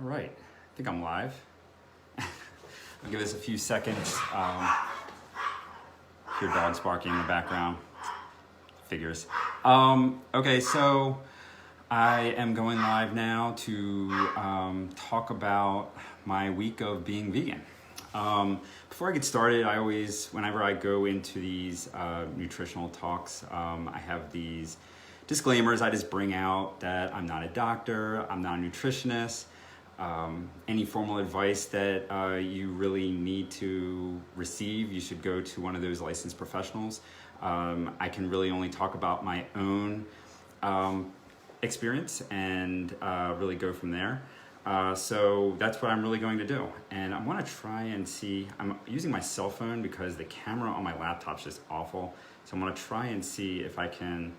All right, I think I'm live. I'll give this a few seconds. Hear dogs barking in the background. Figures. Okay, so I am going live now to talk about my week of being vegan. Before I get started, I always, whenever I go into these nutritional talks, I have these disclaimers I just bring out that I'm not a doctor, I'm not a nutritionist. Any formal advice that you really need to receive, you should go to one of those licensed professionals. I can really only talk about my own experience and really go from there. So that's what I'm really going to do. And I want to try and see, I'm using my cell phone because the camera on my laptop's just awful. So I'm going to try and see if I can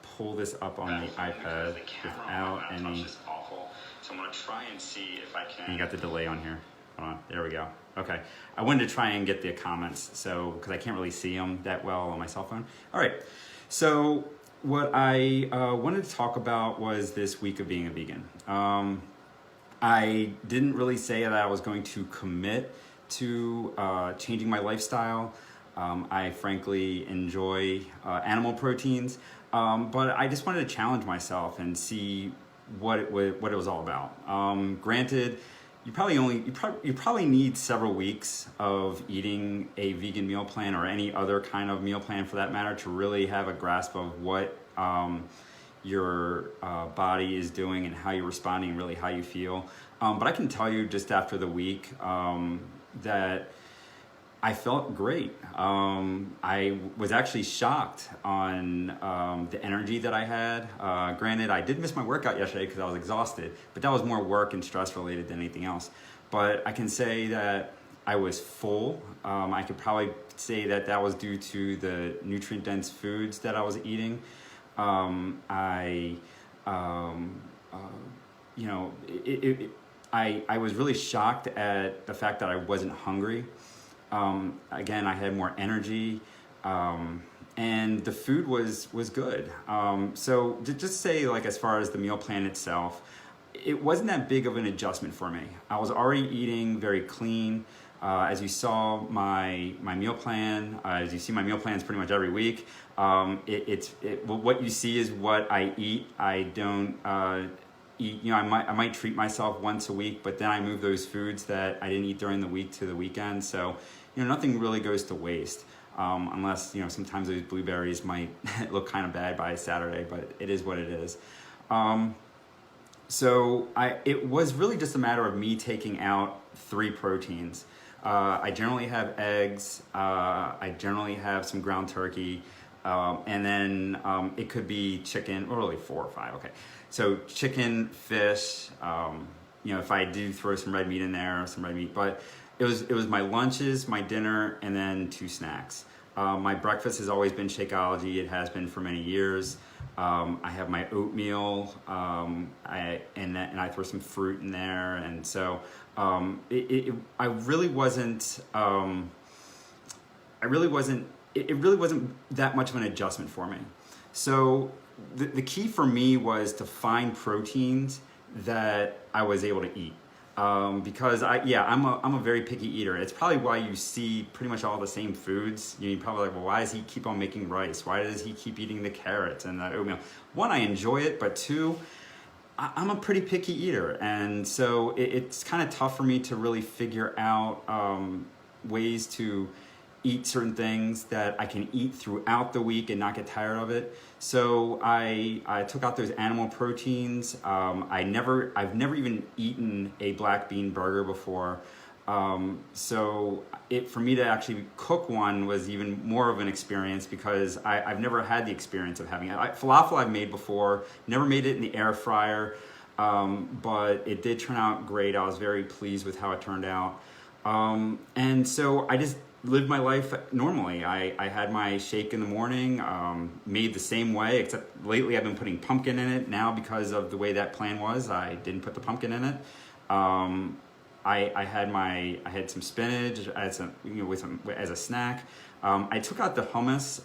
pull this up on the iPad without any... So I'm going to try and see if I can... You got the delay on here. Hold on. There we go. Okay. I wanted to try and get the comments, so because I can't really see them that well on my cell phone. All right. So what I wanted to talk about was this week of being a vegan. I didn't really say that I was going to commit to changing my lifestyle. I frankly enjoy animal proteins, but I just wanted to challenge myself and see what it was all about. Granted, you probably need several weeks of eating a vegan meal plan or any other kind of meal plan for that matter to really have a grasp of what your body is doing and how you're responding, really how you feel. But I can tell you just after the week that I felt great. I was actually shocked on the energy that I had. Granted, I did miss my workout yesterday because I was exhausted, but that was more work and stress related than anything else. But I can say that I was full. I could probably say that that was due to the nutrient-dense foods that I was eating. I was really shocked at the fact that I wasn't hungry. Again, I had more energy, and the food was good. So to just say, like, as far as the meal plan itself, it wasn't that big of an adjustment for me. I was already eating very clean. As you saw my meal plan, as you see my meal plans pretty much every week, what you see is what I eat. I don't eat, I might treat myself once a week, but then I move those foods that I didn't eat during the week to the weekend. So, nothing really goes to waste, unless, sometimes those blueberries might look kind of bad by Saturday, but it is what it is. It was really just a matter of me taking out 3 proteins. I generally have eggs, I generally have some ground turkey, and then it could be chicken, or really 4 or 5, okay. So chicken, fish, if I do throw some red meat in there, but it was my lunches, my dinner, and then 2 snacks. My breakfast has always been Shakeology. It has been for many years. I have my oatmeal, and I throw some fruit in there, and so it really wasn't that much of an adjustment for me. So the key for me was to find proteins that I was able to eat. Because I'm a very picky eater. It's probably why you see pretty much all the same foods. You're probably like, well, why does he keep on making rice? Why does he keep eating the carrots and the oatmeal? 1, I enjoy it, but 2, I'm a pretty picky eater. And so it's kind of tough for me to really figure out ways to eat certain things that I can eat throughout the week and not get tired of it. So I took out those animal proteins. I've never even eaten a black bean burger before. So for me to actually cook one was even more of an experience because I've never had the experience of having it. Falafel I've made before, never made it in the air fryer, but it did turn out great. I was very pleased with how it turned out. And so I just lived my life normally. I had my shake in the morning, made the same way, except lately I've been putting pumpkin in it. Now, because of the way that plan was, I didn't put the pumpkin in it. I had some spinach, I had some, as a snack. I took out the hummus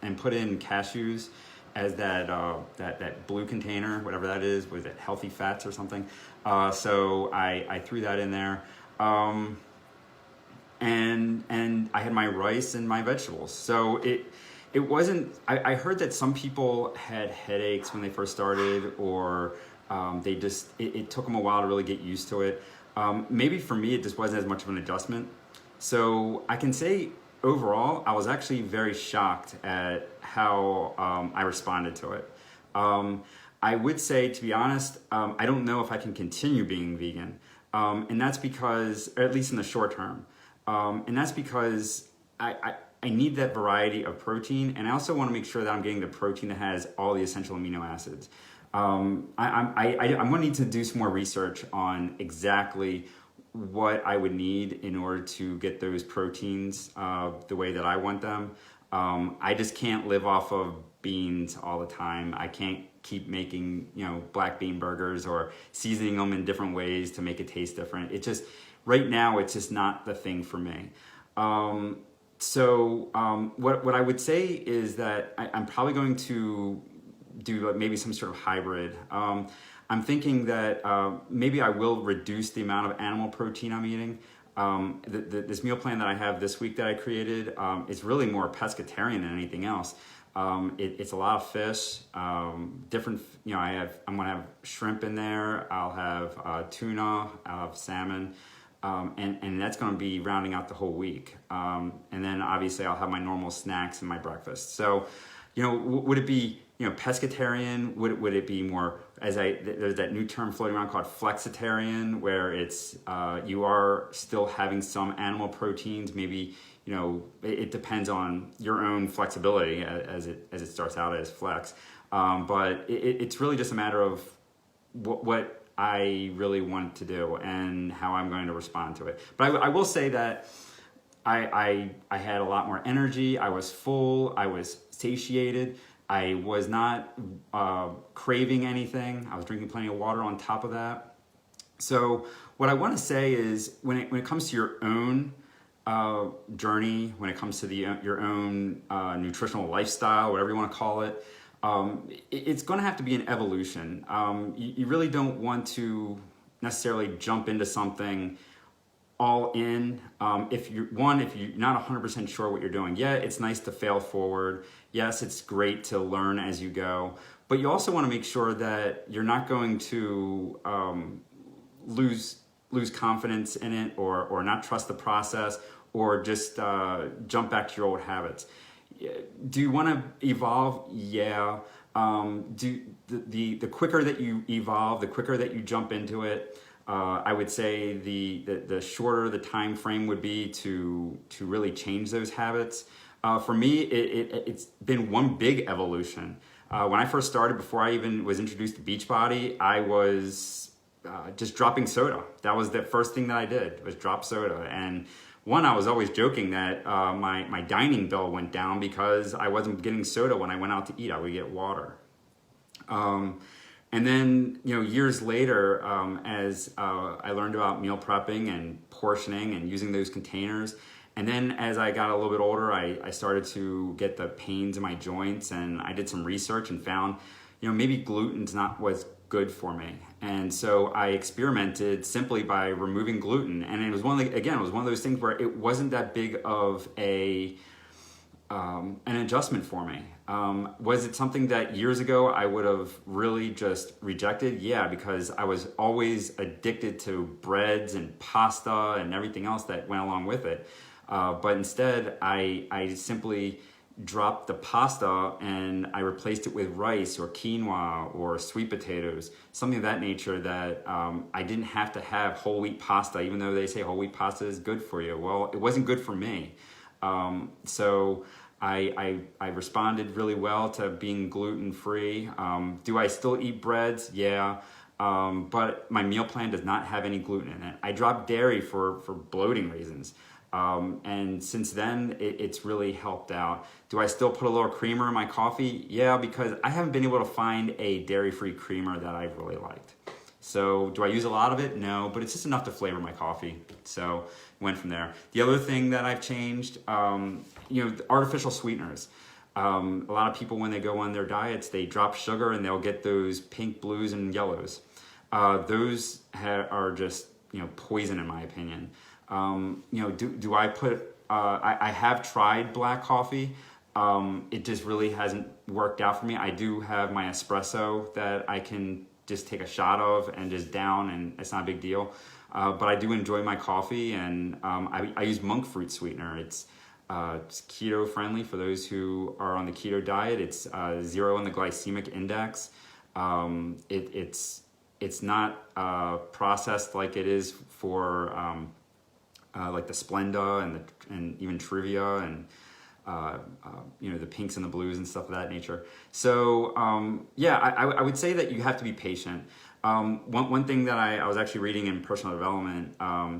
and put in cashews, as that blue container, whatever that is. Was it Healthy Fats or something? So I threw that in there. And I had my rice and my vegetables. So it wasn't. I heard that some people had headaches when they first started, or it took them a while to really get used to it. Maybe for me, it just wasn't as much of an adjustment. So I can say overall, I was actually very shocked at how I responded to it. I would say, to be honest, I don't know if I can continue being vegan. And that's because, or at least in the short term, and that's because I need that variety of protein, and I also want to make sure that I'm getting the protein that has all the essential amino acids. I'm going to need to do some more research on exactly what I would need in order to get those proteins the way that I want them. I just can't live off of beans all the time. I can't keep making, black bean burgers or seasoning them in different ways to make it taste different. It just, right now, it's just not the thing for me. So what I would say is that I'm probably going to do maybe some sort of hybrid. I'm thinking that maybe I will reduce the amount of animal protein I'm eating. This meal plan that I have this week that I created is really more pescatarian than anything else. It's a lot of fish, different. I'm gonna have shrimp in there. I'll have tuna. I'll have salmon. And that's going to be rounding out the whole week. And then obviously I'll have my normal snacks and my breakfast. So, would it be, pescatarian? Would it be more, there's that new term floating around called flexitarian, where it's, you are still having some animal proteins. Maybe, it depends on your own flexibility as it starts out as flex. But it's really just a matter of what I really want to do and how I'm going to respond to it. But I will say that I had a lot more energy. I was full. I was satiated. I was not craving anything. I was drinking plenty of water on top of that. So what I want to say is when it comes to your own journey, when it comes to your own nutritional lifestyle, whatever you want to call it, it's going to have to be an evolution. You really don't want to necessarily jump into something all in. If you're not 100% sure what you're doing, yeah, it's nice to fail forward. Yes, it's great to learn as you go, but you also want to make sure that you're not going to lose confidence in it, or not trust the process, or just jump back to your old habits. Do you want to evolve? Yeah. The quicker that you evolve, the quicker that you jump into it, I would say the shorter the time frame would be to really change those habits. For me, it's been one big evolution. When I first started, before I even was introduced to Beachbody, I was just dropping soda. That was the first thing that I did, was drop soda. And I was always joking that my dining bill went down because I wasn't getting soda when I went out to eat. I would get water. And then, years later, as I learned about meal prepping and portioning and using those containers, and then as I got a little bit older, I started to get the pains in my joints, and I did some research and found, maybe gluten's not what's good for me. And so I experimented simply by removing gluten. And it was one of those things where it wasn't that big of an adjustment for me. Was it something that years ago I would have really just rejected? Yeah, because I was always addicted to breads and pasta and everything else that went along with it. But instead, I simply dropped the pasta and I replaced it with rice or quinoa or sweet potatoes, something of that nature, that I didn't have to have whole wheat pasta, even though they say whole wheat pasta is good for you. Well, it wasn't good for me. So I responded really well to being gluten-free. Do I still eat breads? Yeah. But my meal plan does not have any gluten in it. I dropped dairy for bloating reasons. And since then, it's really helped out. Do I still put a little creamer in my coffee? Yeah, because I haven't been able to find a dairy-free creamer that I've really liked. So do I use a lot of it? No, but it's just enough to flavor my coffee. So went from there. The other thing that I've changed, artificial sweeteners. A lot of people, when they go on their diets, they drop sugar and they'll get those pink, blues, and yellows. Those are just, poison in my opinion. Do I put, I have tried black coffee. It just really hasn't worked out for me. I do have my espresso that I can just take a shot of and just down, and it's not a big deal. But I do enjoy my coffee, and I use monk fruit sweetener. It's keto friendly for those who are on the keto diet. It's 0 in the glycemic index. It's not processed like it is for like the Splenda and even Trivia and the pinks and the blues and stuff of that nature. So I would say that you have to be patient. One thing that I was actually reading in personal development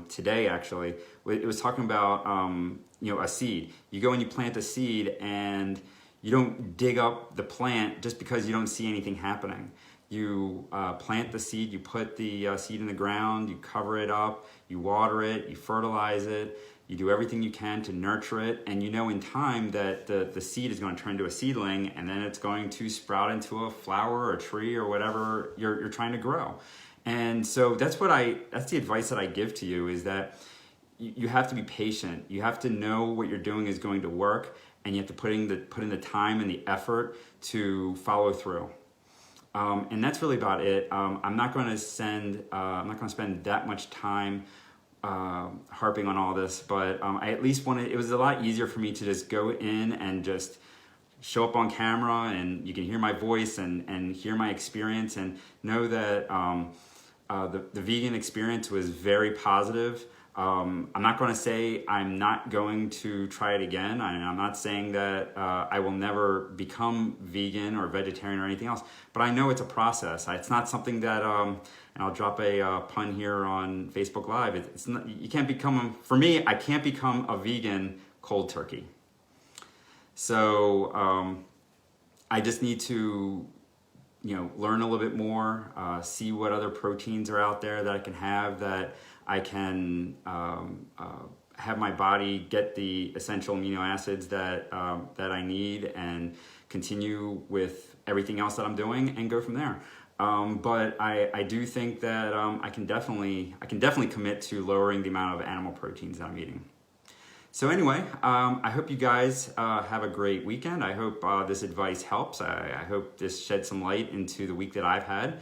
today, actually, it was talking about a seed. You go and you plant a seed, and you don't dig up the plant just because you don't see anything happening. You plant the seed, you put the seed in the ground, you cover it up, you water it, you fertilize it, you do everything you can to nurture it, and in time that the seed is going to turn into a seedling, and then it's going to sprout into a flower or a tree or whatever you're trying to grow. And so that's the advice that I give to you, is that you have to be patient. You have to know what you're doing is going to work, and you have to put in the time and the effort to follow through. And that's really about it. I'm not going to spend that much time harping on all this, but I at least wanted, it was a lot easier for me to just go in and just show up on camera, and you can hear my voice and hear my experience, and know that the vegan experience was very positive. I'm not going to say I'm not going to try it again. I'm not saying that I will never become vegan or vegetarian or anything else, but I know it's a process. It's not something that, and I'll drop a pun here on Facebook Live. It's not, you can't become, for me, I can't become a vegan cold turkey. So I just need to, learn a little bit more, see what other proteins are out there that I can have, that I can have my body get the essential amino acids that I need, and continue with everything else that I'm doing and go from there. But I do think that I can definitely commit to lowering the amount of animal proteins that I'm eating. So anyway, I hope you guys have a great weekend. I hope this advice helps. I hope this sheds some light into the week that I've had.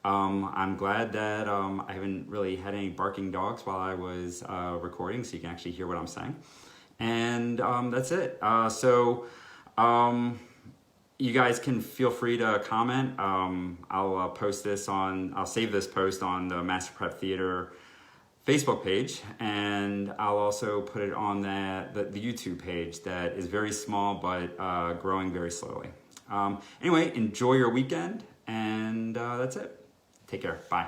I'm glad that I haven't really had any barking dogs while I was recording, so you can actually hear what I'm saying. And that's it. You guys can feel free to comment. I'll save this post on the Master Prep Theater Facebook page, and I'll also put it on the YouTube page that is very small but growing very slowly. Anyway, enjoy your weekend, and that's it. Take care. Bye.